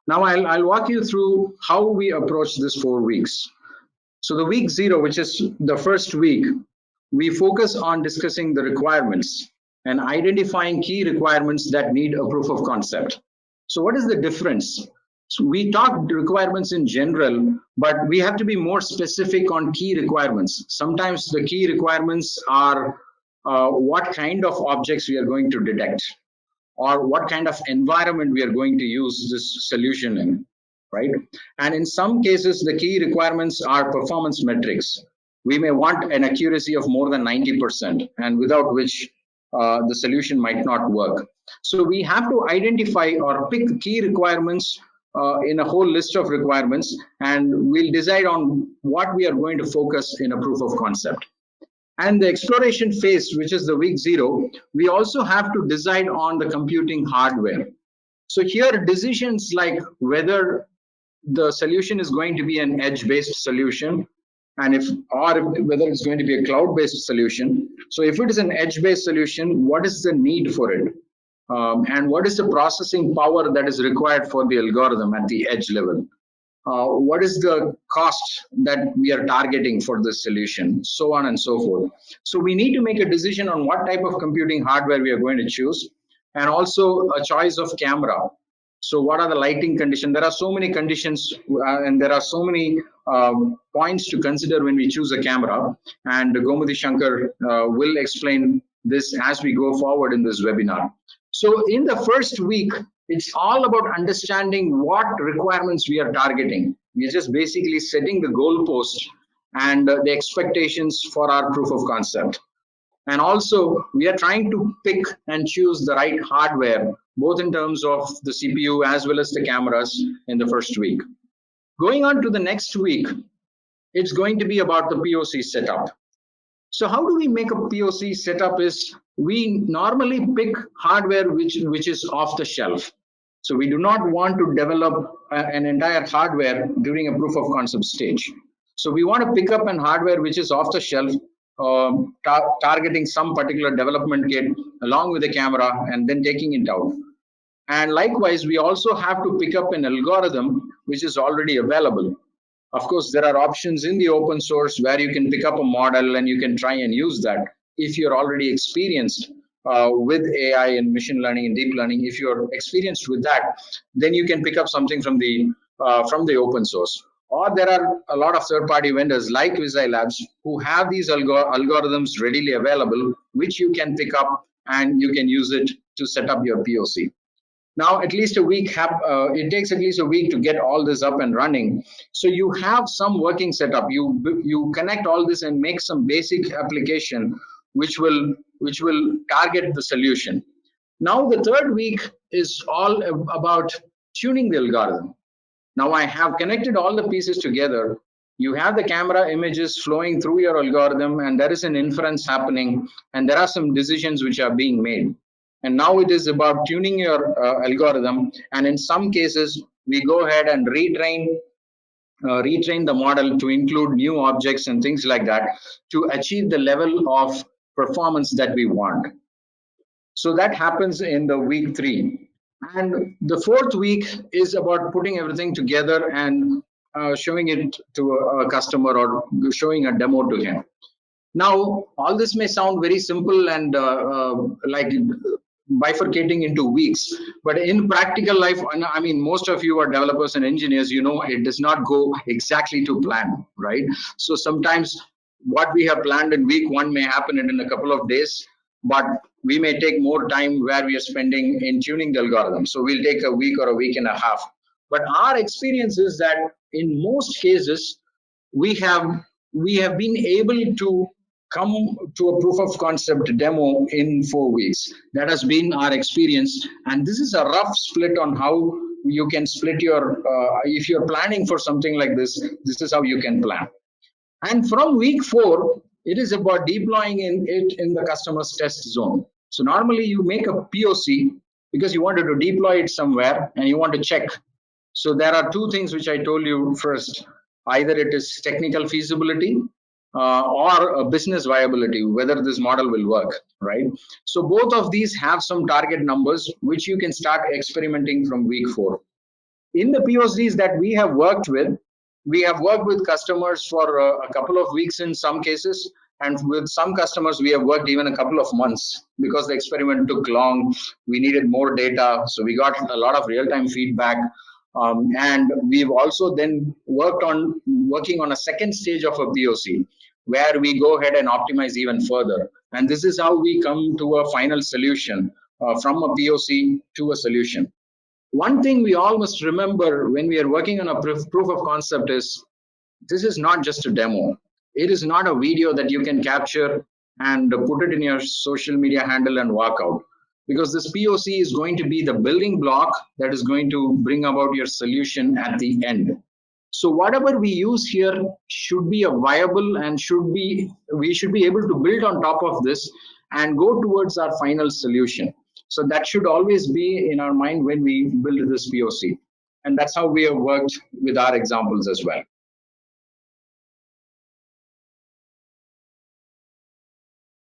Now I'll walk you through how we approach this 4 weeks. So the week 0, which is the first week, we focus on discussing the requirements and identifying key requirements that need a proof of concept. So what is the difference? So we talk requirements in general, but we have to be more specific on key requirements. Sometimes the key requirements are what kind of objects we are going to detect, or what kind of environment we are going to use this solution in, right? And in some cases, the key requirements are performance metrics. We may want an accuracy of more than 90%, and without which the solution might not work. So we have to identify or pick key requirements in a whole list of requirements, and we'll decide on what we are going to focus in a proof of concept. And the exploration phase, which is the week 0, we also have to decide on the computing hardware. So here, decisions like whether the solution is going to be an edge-based solution, and whether it's going to be a cloud-based solution. So if it is an edge-based solution, what is the need for it? And what is the processing power that is required for the algorithm at the edge level? What is the cost that we are targeting for this solution, so on and so forth. So we need to make a decision on what type of computing hardware we are going to choose, and also a choice of camera. So what are the lighting conditions? There are so many conditions and there are so many points to consider when we choose a camera, and Gomati Shankar will explain this as we go forward in this webinar. So in the first week, it's all about understanding what requirements we are targeting. We're just basically setting the goalpost and the expectations for our proof of concept. And also, we are trying to pick and choose the right hardware, both in terms of the CPU as well as the cameras in the first week. Going on to the next week, it's going to be about the POC setup. So how do we make a POC setup is we normally pick hardware which is off the shelf. So we do not want to develop an entire hardware during a proof of concept stage. So we want to pick up an hardware which is off the shelf, targeting some particular development kit along with the camera and then taking it out. And likewise, we also have to pick up an algorithm which is already available. Of course, there are options in the open source where you can pick up a model and you can try and use that. If you're already experienced with AI and machine learning and deep learning, if you're experienced with that, then you can pick up something from the open source. Or there are a lot of third-party vendors like VisAI Labs who have these algorithms readily available, which you can pick up and you can use it to set up your POC. Now, at least a week, it takes at least a week to get all this up and running. So you have some working setup. You connect all this and make some basic application which will target the solution. Now, the third week is all about tuning the algorithm. Now, I have connected all the pieces together. You have the camera images flowing through your algorithm, and there is an inference happening, and there are some decisions which are being made. And now it is about tuning your algorithm. And in some cases, we go ahead and retrain the model to include new objects and things like that to achieve the level of performance that we want. So that happens in the week 3. And the fourth week is about putting everything together and showing it to a customer or showing a demo to him. Now, all this may sound very simple and like bifurcating into weeks, but in practical life, I mean, most of you are developers and engineers, you know, it does not go exactly to plan, right? So sometimes what we have planned in week 1 may happen in a couple of days, but we may take more time where we are spending in tuning the algorithm. So we'll take a week or a week and a half. But our experience is that in most cases, we have been able to come to a proof of concept demo in 4 weeks. That has been our experience. And this is a rough split on how you can split your, if you're planning for something like this, this is how you can plan. And from week 4, it is about deploying it in the customer's test zone. So normally you make a POC because you wanted to deploy it somewhere and you want to check. So there are 2 things which I told you first. Either it is technical feasibility or a business viability, whether this model will work, right? So both of these have some target numbers which you can start experimenting from week 4. In the POCs that we have worked with customers for a couple of weeks in some cases, and with some customers we have worked even a couple of months because the experiment took long. We needed more data, so we got a lot of real-time feedback. And we've also then working on a second stage of a POC where we go ahead and optimize even further. And this is how we come to a final solution from a POC to a solution. One thing we all must remember when we are working on a proof of concept is this is not just a demo. It is not a video that you can capture and put it in your social media handle and walk out, because this POC is going to be the building block that is going to bring about your solution at the end. So whatever we use here should be a viable and we should be able to build on top of this and go towards our final solution. So that should always be in our mind when we build this POC. And that's how we have worked with our examples as well.